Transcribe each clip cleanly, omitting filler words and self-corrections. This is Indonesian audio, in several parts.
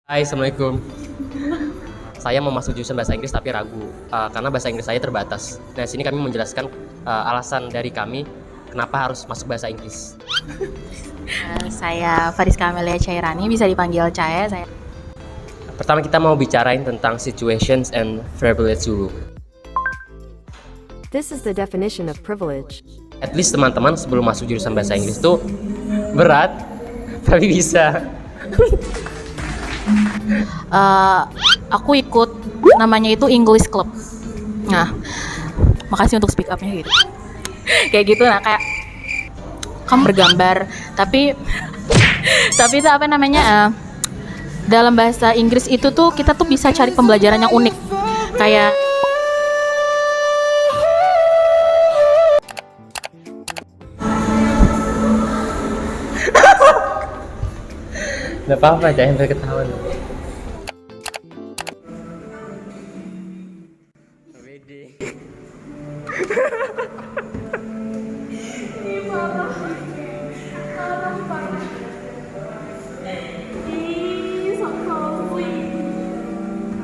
Hai, Assalamualaikum. Saya mau masuk jurusan bahasa Inggris tapi ragu karena bahasa Inggris saya terbatas. Nah, sini kami menjelaskan alasan dari kami kenapa harus masuk bahasa Inggris. Saya Fariska Amelia Cairani, bisa dipanggil Caya. Pertama kita mau bicarain tentang situations and privilege dulu. This is the definition of privilege. At least teman-teman sebelum masuk jurusan bahasa Inggris tuh berat, tapi bisa. Aku ikut namanya itu English Club. Nah, makasih untuk speak up-nya gitu. Kayak gitu, nah kayak kamu bergambar, tapi itu apa namanya? Dalam bahasa Inggris itu tuh kita tuh bisa cari pembelajaran yang unik. Kayak Gak apa-apa, jangan ketahuan.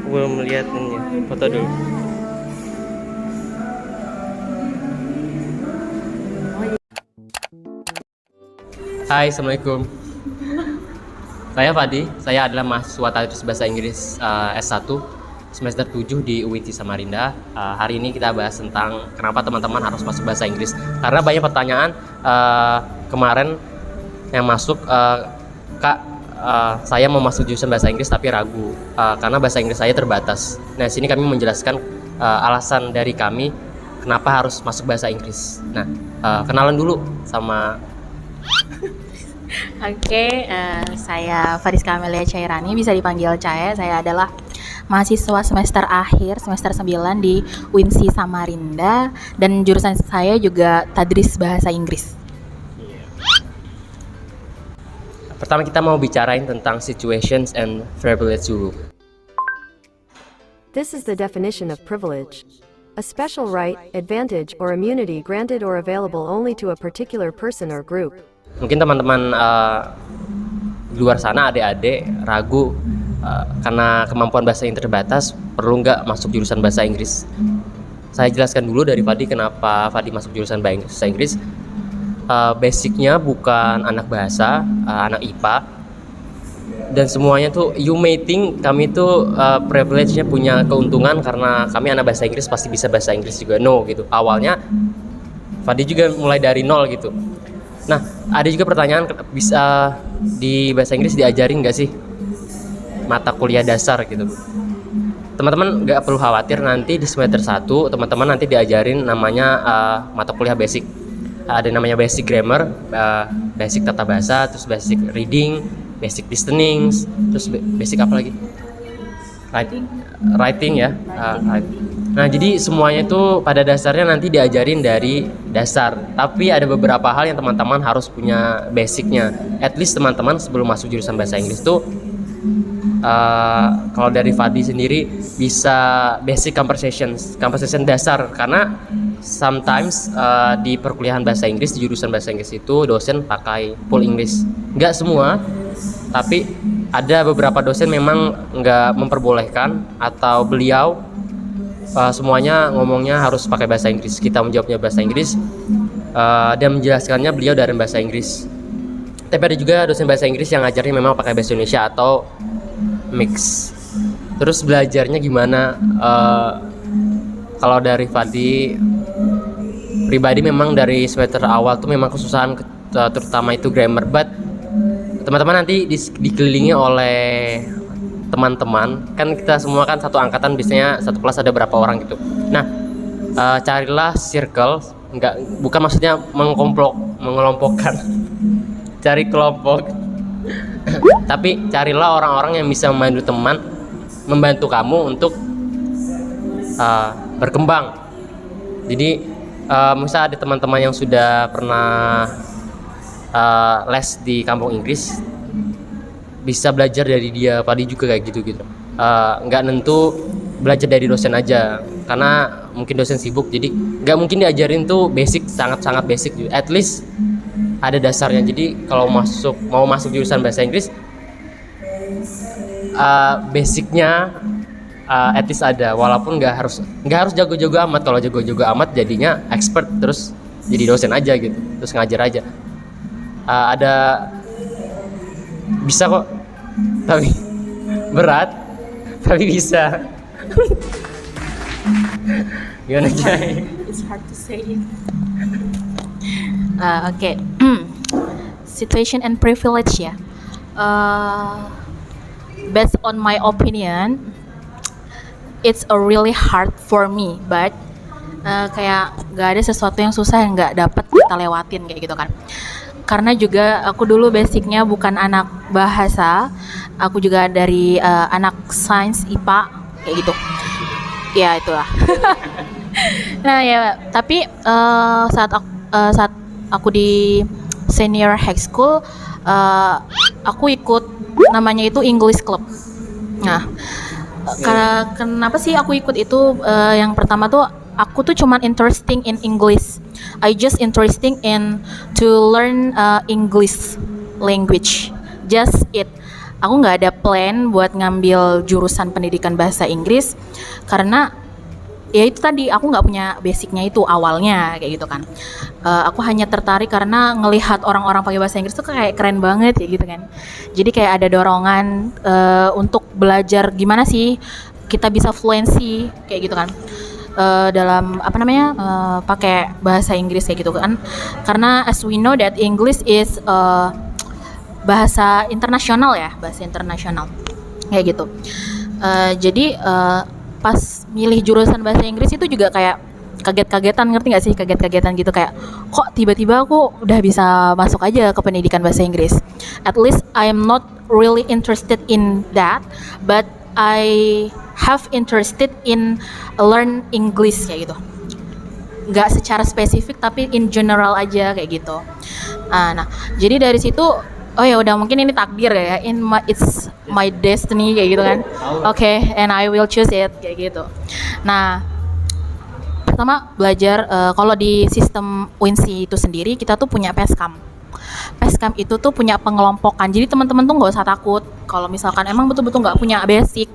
Belum melihat ini, foto dulu. Hai, Assalamualaikum. Saya Fadi, saya adalah mahasiswa Tadris Bahasa Inggris S1 semester 7 di UIT Samarinda. Hari ini kita bahas tentang kenapa teman-teman harus masuk bahasa Inggris. Karena banyak pertanyaan kemarin yang masuk, Kak, saya mau masuk jurusan bahasa Inggris tapi ragu karena bahasa Inggris saya terbatas. Nah, sini kami menjelaskan alasan dari kami kenapa harus masuk bahasa Inggris. Nah, kenalan dulu sama. Oke, saya Fariska Amelia Cairani, bisa dipanggil Caya. Saya adalah mahasiswa semester akhir, semester 9 di UINSI Samarinda, dan jurusan saya juga Tadris Bahasa Inggris. Pertama kita mau bicarain tentang situations and privilege dulu. This is the definition of privilege. A special right, advantage, or immunity granted or available only to a particular person or group. Mungkin teman-teman di luar sana, adik-adik ragu karena kemampuan bahasa yang terbatas, perlu nggak masuk jurusan bahasa Inggris. Saya jelaskan dulu dari Fadi kenapa Fadi masuk jurusan bahasa Inggris. Basicnya bukan anak bahasa, anak IPA, dan semuanya tuh you may think kami tuh privilege-nya punya keuntungan karena kami anak bahasa Inggris pasti bisa bahasa Inggris juga. No gitu. Awalnya Fadi juga mulai dari nol gitu. Nah, ada juga pertanyaan, bisa di bahasa Inggris diajarin nggak sih mata kuliah dasar gitu? Teman-teman nggak perlu khawatir, nanti di semester 1 teman-teman nanti diajarin namanya mata kuliah basic. Ada namanya basic grammar, basic tata bahasa, terus basic reading, basic listening, terus basic apa lagi? Writing ya. Nah, jadi semuanya itu pada dasarnya nanti diajarin dari dasar. Tapi ada beberapa hal yang teman-teman harus punya basicnya. At least teman-teman sebelum masuk jurusan bahasa Inggris tuh kalau dari Fadi sendiri bisa basic conversation dasar, karena sometimes di perkuliahan bahasa Inggris, di jurusan bahasa Inggris itu dosen pakai full English. Nggak semua, tapi ada beberapa dosen memang nggak memperbolehkan, atau beliau semuanya ngomongnya harus pakai bahasa Inggris. Kita menjawabnya bahasa Inggris dan menjelaskannya beliau dari bahasa Inggris. Tapi ada juga dosen bahasa Inggris yang ngajarnya memang pakai bahasa Indonesia atau mix. Terus belajarnya gimana? Kalau dari Fadi pribadi, memang dari semester awal tuh memang kesusahan, terutama itu grammar. But teman-teman nanti dikelilingi oleh teman-teman, kan kita semua kan satu angkatan, biasanya satu kelas ada berapa orang gitu. Nah, carilah circle, bukan maksudnya mengelompokkan cari kelompok tapi carilah orang-orang yang bisa membantu kamu untuk berkembang. Jadi misalnya ada teman-teman yang sudah pernah les di kampung Inggris, bisa belajar dari dia. Padi juga kayak gitu. Nggak nentu belajar dari dosen aja, karena mungkin dosen sibuk, jadi nggak mungkin diajarin tuh basic, sangat-sangat basic. At least ada dasarnya. Jadi kalau mau masuk jurusan bahasa Inggris, basicnya at least ada, walaupun nggak harus jago-jago amat. Kalau jago-jago amat jadinya expert terus jadi dosen aja gitu, terus ngajar aja. Ada bisa kok, tapi berat, tapi bisa. Gimana Jay? It's hard to say. Oke. Situation and privilege ya. Based on my opinion, it's a really hard for me, but kayak gak ada sesuatu yang susah yang gak dapat kita lewatin kayak gitu kan. Karena juga aku dulu basicnya bukan anak bahasa, aku juga dari anak sains IPA kayak gitu. Ya itulah. Nah ya, tapi saat aku di senior high school, aku ikut namanya itu English Club. Nah, kenapa sih aku ikut itu? Yang pertama tuh aku tuh cuman interesting in English. I just interesting in to learn English language. Just it. Aku nggak ada plan buat ngambil jurusan pendidikan bahasa Inggris karena ya itu tadi aku nggak punya basicnya itu awalnya kayak gitu kan. Aku hanya tertarik karena ngelihat orang-orang pakai bahasa Inggris tuh kayak keren banget ya gitu kan. Jadi kayak ada dorongan untuk belajar gimana sih kita bisa fluency kayak gitu kan. Dalam pakai bahasa Inggris kayak gitu kan. Karena as we know that English is bahasa internasional ya, bahasa internasional kayak gitu. Jadi pas milih jurusan bahasa Inggris itu juga kayak kaget-kagetan, ngerti nggak sih, kaget-kagetan gitu, kayak kok tiba-tiba aku udah bisa masuk aja ke pendidikan bahasa Inggris. At least I am not really interested in that, but I have interested in learn English kayak gitu. Nggak secara spesifik tapi in general aja kayak gitu. Nah jadi dari situ oh ya udah, mungkin ini takdir ya, it's my destiny kayak gitu kan. Oke, and I will choose it kayak gitu. Nah, pertama belajar kalau di sistem UINSI itu sendiri kita tuh punya PESKAM. PESKAM itu tuh punya pengelompokan. Jadi teman-teman tuh nggak usah takut kalau misalkan emang betul-betul nggak punya basic.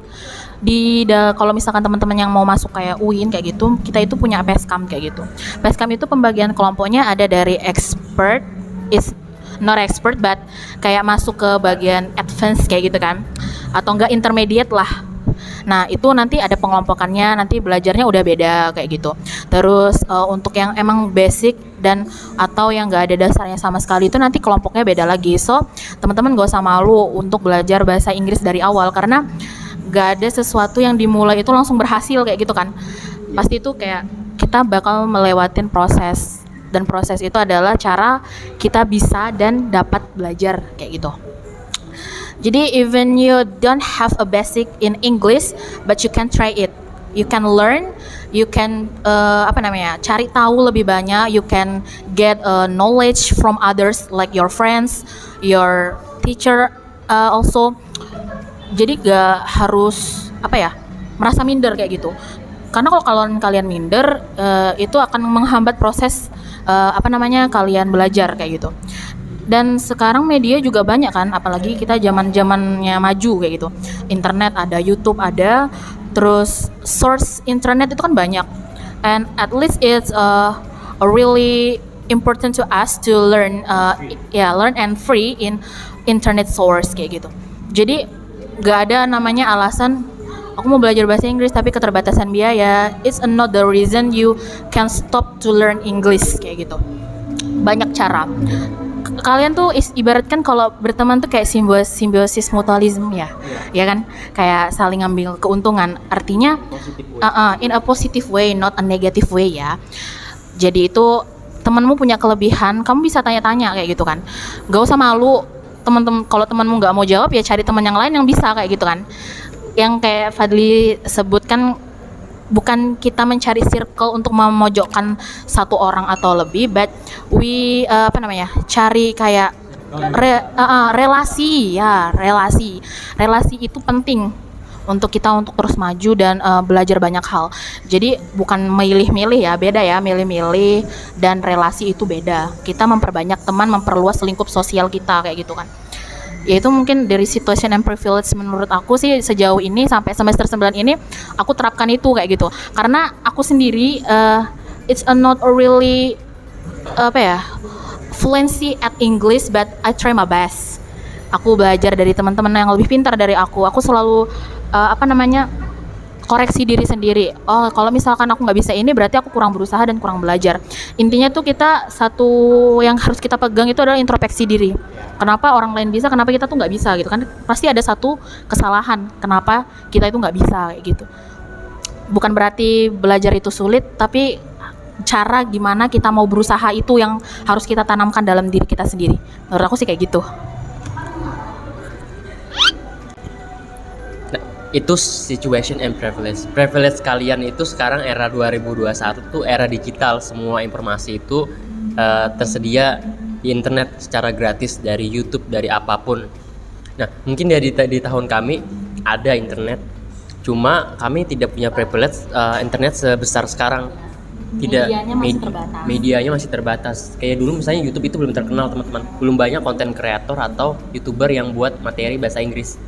Kalau misalkan teman-teman yang mau masuk kayak UIN kayak gitu, kita itu punya PESKAM kayak gitu. PESKAM itu pembagian kelompoknya ada dari expert, is not expert but kayak masuk ke bagian advance kayak gitu kan, atau enggak intermediate lah. Nah itu nanti ada pengelompokannya, nanti belajarnya udah beda kayak gitu. Terus untuk yang emang basic dan atau yang nggak ada dasarnya sama sekali itu nanti kelompoknya beda lagi. So teman-teman gak usah malu untuk belajar bahasa Inggris dari awal, karena nggak ada sesuatu yang dimulai itu langsung berhasil kayak gitu kan. Pasti itu kayak kita bakal melewatin proses. Dan proses itu adalah cara kita bisa dan dapat belajar kayak gitu. Jadi even you don't have a basic in English, but you can try it. You can learn, you can cari tahu lebih banyak. You can get knowledge from others like your friends, your teacher also. Jadi gak harus merasa minder kayak gitu. Karena kalau kalian minder itu akan menghambat proses kalian belajar kayak gitu. Dan sekarang media juga banyak kan, apalagi kita zamannya maju kayak gitu. Internet ada, YouTube ada, terus source internet itu kan banyak. And at least it's a really important to us to learn and free in internet source kayak gitu. Jadi gak ada namanya alasan aku mau belajar bahasa Inggris tapi keterbatasan biaya. It's not the reason you can stop to learn English kayak gitu. Banyak cara. Kalian tuh ibaratkan kalau berteman tuh kayak simbiosis mutualisme ya kan, kayak saling ngambil keuntungan. Artinya in a positive way, not a negative way ya. Jadi itu temanmu punya kelebihan, kamu bisa tanya-tanya kayak gitu kan. Gak usah malu. Kalau temanmu nggak mau jawab ya cari teman yang lain yang bisa kayak gitu kan. Yang kayak Fadli sebutkan, bukan kita mencari circle untuk memojokkan satu orang atau lebih, but we cari kayak relasi itu penting untuk kita untuk terus maju dan belajar banyak hal. Jadi bukan milih-milih ya, beda ya, milih-milih dan relasi itu beda. Kita memperbanyak teman, memperluas lingkup sosial kita kayak gitu kan. Ya itu mungkin dari situation and privilege menurut aku sih sejauh ini sampai semester 9 ini aku terapkan itu kayak gitu. Karena aku sendiri it's not a really apa ya, fluency at English, but I try my best. Aku belajar dari teman-teman yang lebih pintar dari aku. Aku selalu koreksi diri sendiri. Oh, kalau misalkan aku nggak bisa ini, berarti aku kurang berusaha dan kurang belajar. Intinya tuh kita satu yang harus kita pegang itu adalah introspeksi diri. Kenapa orang lain bisa, kenapa kita tuh nggak bisa gitu kan? Pasti ada satu kesalahan. Kenapa kita itu nggak bisa kayak gitu. Bukan berarti belajar itu sulit, tapi cara gimana kita mau berusaha itu yang harus kita tanamkan dalam diri kita sendiri. Menurut aku sih kayak gitu. Itu situation and privilege. Privilege kalian itu sekarang era 2021 tuh era digital, semua informasi itu tersedia di internet secara gratis dari YouTube, dari apapun. Nah, mungkin di tahun kami ada internet, cuma kami tidak punya privilege internet sebesar sekarang. Tidak, medianya masih terbatas. Kayak dulu misalnya YouTube itu belum terkenal teman-teman, belum banyak konten kreator atau YouTuber yang buat materi bahasa Inggris.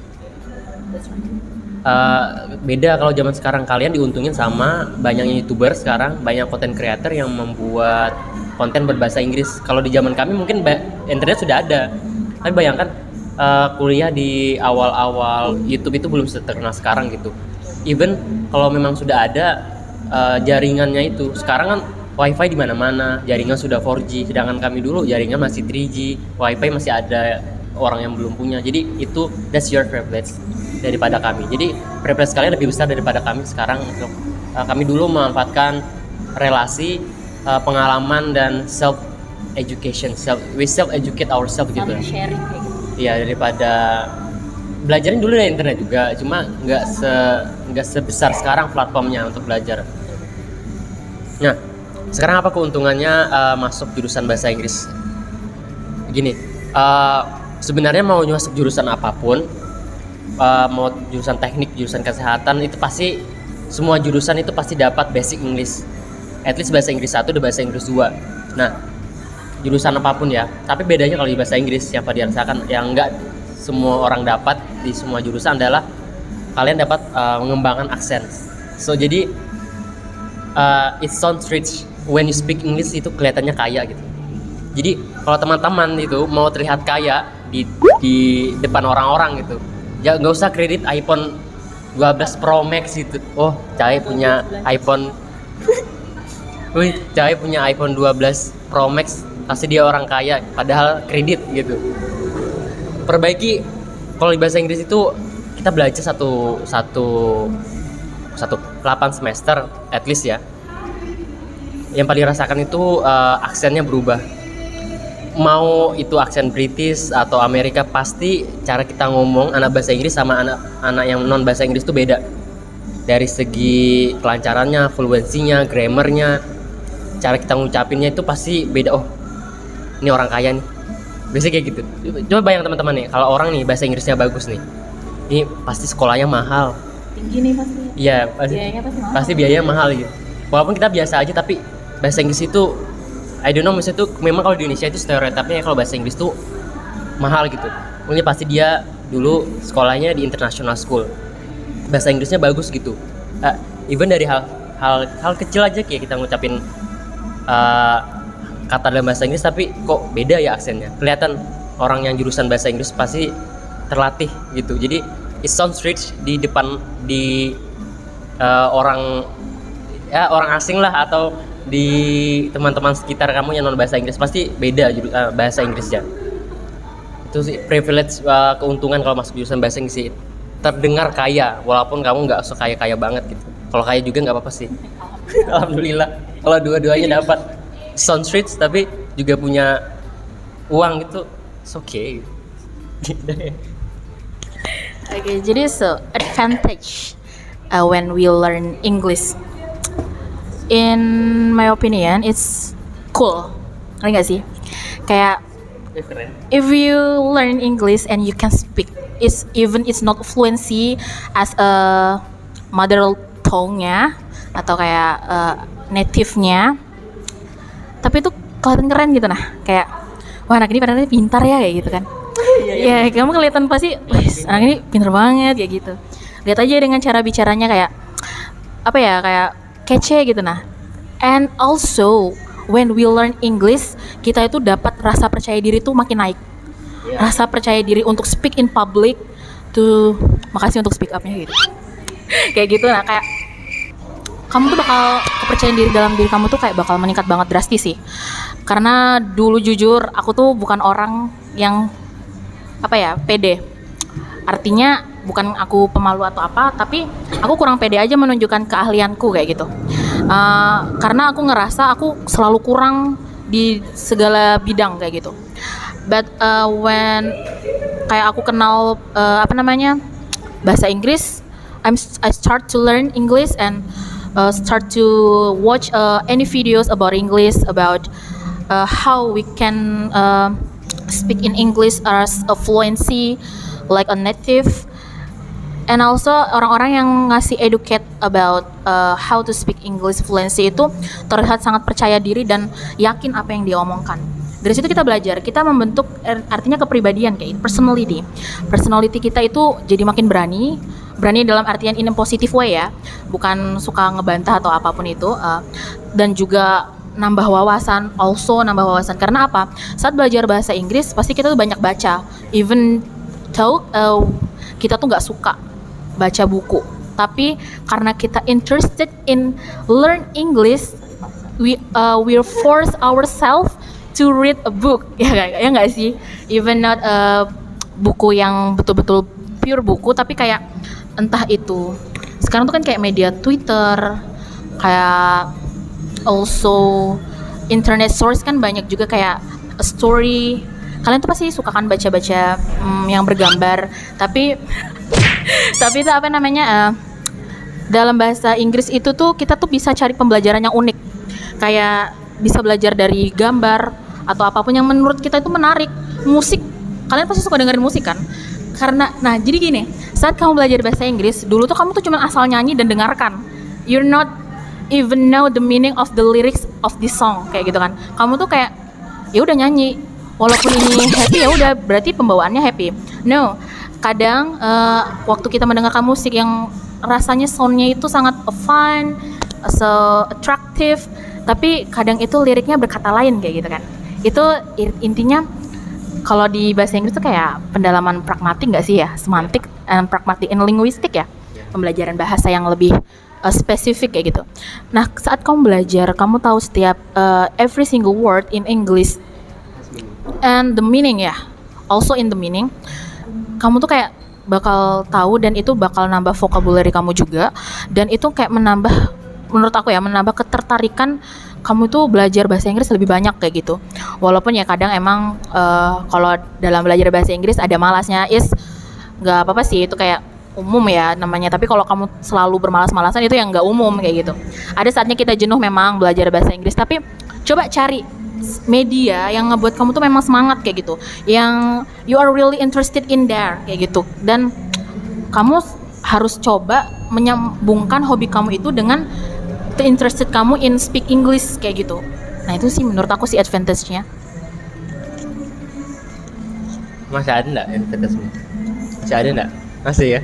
Beda kalau zaman sekarang, kalian diuntungin sama banyaknya YouTuber sekarang, banyak konten creator yang membuat konten berbahasa Inggris. Kalau di zaman kami mungkin internet sudah ada, tapi bayangkan kuliah di awal-awal YouTube itu belum terkenal sekarang gitu. Even kalau memang sudah ada jaringannya itu, sekarang kan WiFi di mana-mana, jaringan sudah 4G, sedangkan kami dulu jaringan masih 3G, WiFi masih ada orang yang belum punya. Jadi itu that's your privilege daripada kami. Jadi privilege kalian lebih besar daripada kami sekarang. Untuk kami dulu memanfaatkan relasi, pengalaman dan self education, we self educate ourselves gitu. Sharing kayak gitu. Iya, daripada belajarin dulu dari internet juga, cuma nggak sebesar sekarang platformnya untuk belajar. Nah, sekarang apa keuntungannya masuk jurusan bahasa Inggris? Gini, sebenarnya mau masuk jurusan apapun, mau jurusan teknik, jurusan kesehatan, itu pasti semua jurusan itu pasti dapat basic English, at least bahasa Inggris 1 dan bahasa Inggris 2. Nah, jurusan apapun ya, tapi bedanya kalau di bahasa Inggris yang pada dirasakan yang enggak semua orang dapat di semua jurusan adalah kalian dapat mengembangkan aksen. So jadi it sounds rich when you speak English, itu kelihatannya kaya gitu. Jadi kalau teman-teman itu mau terlihat kaya di depan orang-orang gitu, ya nggak usah kredit iPhone 12 Pro Max gitu. Oh, Cahaya punya iPhone Cahaya punya iPhone 12 Pro Max, pasti dia orang kaya, padahal kredit gitu. Perbaiki, kalau di bahasa Inggris itu kita belajar satu 8 semester at least ya. Yang paling rasakan itu aksennya berubah. Mau itu aksen British atau Amerika, pasti cara kita ngomong anak bahasa Inggris sama anak yang non bahasa Inggris itu beda. Dari segi kelancarannya, fluensinya, grammarnya, cara kita ngucapinnya itu pasti beda. Oh, ini orang kaya nih. Biasanya kayak gitu. Coba bayang teman-teman nih, kalau orang nih bahasa Inggrisnya bagus nih, ini pasti sekolahnya mahal. Tinggi nih pasti. Iya, pasti biayanya mahal gitu. Walaupun kita biasa aja, tapi bahasa Inggris itu I don't know, misalnya tuh memang kalau di Indonesia itu stereotipnya kalau bahasa Inggris tuh mahal gitu. Mungkin pasti dia dulu sekolahnya di international school, bahasa Inggrisnya bagus gitu. Even dari hal kecil aja kayak kita ngucapin kata dalam bahasa Inggris tapi kok beda ya aksennya. Kelihatan orang yang jurusan bahasa Inggris pasti terlatih gitu. Jadi it sounds rich di depan orang asing lah, atau di teman-teman sekitar kamu yang non bahasa Inggris pasti beda bahasa Inggrisnya. Itu sih privilege, keuntungan kalau masuk jurusan bahasa Inggris sih. Terdengar kaya walaupun kamu nggak sekaya banget gitu. Kalau kaya juga nggak apa-apa sih. Alhamdulillah kalau dua-duanya dapat. Sounds rich tapi juga punya uang gitu, it's okay. Okay, jadi so advantage when we learn English. In my opinion, it's cool. Ngerti gak sih? Kayak if you learn English and you can speak, it's not fluency as a mother tongue-nya atau kayak native-nya, tapi itu kelihatan keren gitu nah. Kayak wah, anak ini padahal pintar ya kayak gitu kan. Ya, kamu kelihatan pasti, wih, anak ini pinter banget kayak gitu. Lihat aja dengan cara bicaranya kayak apa ya, kayak kece gitu nah. And also when we learn English, kita itu dapat rasa percaya diri tuh makin naik. Rasa percaya diri untuk speak in public tuh, makasih untuk speak up-nya gitu. Kayak gitu nah, kayak kamu tuh bakal kepercayaan diri dalam diri kamu tuh kayak bakal meningkat banget drastis sih. Karena dulu jujur aku tuh bukan orang yang apa ya, pede. Artinya bukan aku pemalu atau apa, tapi aku kurang pede aja menunjukkan keahlianku kayak gitu. Karena aku ngerasa aku selalu kurang di segala bidang kayak gitu. But when kayak aku kenal bahasa Inggris, I start to learn English and start to watch any videos about English, about how we can speak in English as a fluency like a native. And also orang-orang yang ngasih educate about how to speak English fluency itu terlihat sangat percaya diri dan yakin apa yang dia omongkan. Dari situ kita belajar, kita membentuk artinya kepribadian kayak personality kita itu jadi makin berani dalam artian in a positive way ya, bukan suka ngebantah atau apapun itu, dan juga nambah wawasan karena apa? Saat belajar bahasa Inggris pasti kita tuh banyak baca, even though kita tuh nggak suka baca buku, tapi karena kita interested in learn English, we force ourselves to read a book, ya nggak sih, even not buku yang betul-betul pure buku, tapi kayak entah itu sekarang tuh kan kayak media Twitter, kayak also internet source kan banyak juga, kayak a story. Kalian tuh pasti suka kan baca-baca yang bergambar, tapi itu apa namanya, dalam bahasa Inggris itu tuh kita tuh bisa cari pembelajaran yang unik, kayak bisa belajar dari gambar atau apapun yang menurut kita itu menarik. Musik, kalian pasti suka dengerin musik kan? Karena, nah jadi gini, saat kamu belajar bahasa Inggris, dulu tuh kamu tuh cuma asal nyanyi dan dengarkan. You're not even know the meaning of the lyrics of this song, kayak gitu kan. Kamu tuh kayak, ya udah nyanyi, walaupun ini happy ya udah berarti pembawaannya happy. No, kadang waktu kita mendengarkan musik yang rasanya soundnya itu sangat fun, so attractive, tapi kadang itu liriknya berkata lain kayak gitu kan. Itu intinya kalau di bahasa Inggris tuh kayak pendalaman pragmatik nggak sih ya, semantik and pragmatic and linguistic ya, pembelajaran bahasa yang lebih spesifik kayak gitu. Nah saat kamu belajar, kamu tahu setiap every single word in English and the meaning ya, also in the meaning, kamu tuh kayak bakal tahu dan itu bakal nambah vocabulary kamu juga, dan itu kayak menambah, menurut aku ya, menambah ketertarikan kamu tuh belajar bahasa Inggris lebih banyak kayak gitu. Walaupun ya kadang emang kalau dalam belajar bahasa Inggris ada malasnya, nggak apa-apa sih, itu kayak umum ya namanya. Tapi kalau kamu selalu bermalas-malasan itu yang nggak umum kayak gitu. Ada saatnya kita jenuh memang belajar bahasa Inggris, tapi coba cari media yang ngebuat kamu tuh memang semangat kayak gitu, yang you are really interested in there kayak gitu, dan kamu harus coba menyambungkan hobi kamu itu dengan the interested kamu in speak English kayak gitu. Nah itu sih menurut aku sih advantage-nya. Masih ada nggak advantage-nya? Masih ada nggak? Masih ya?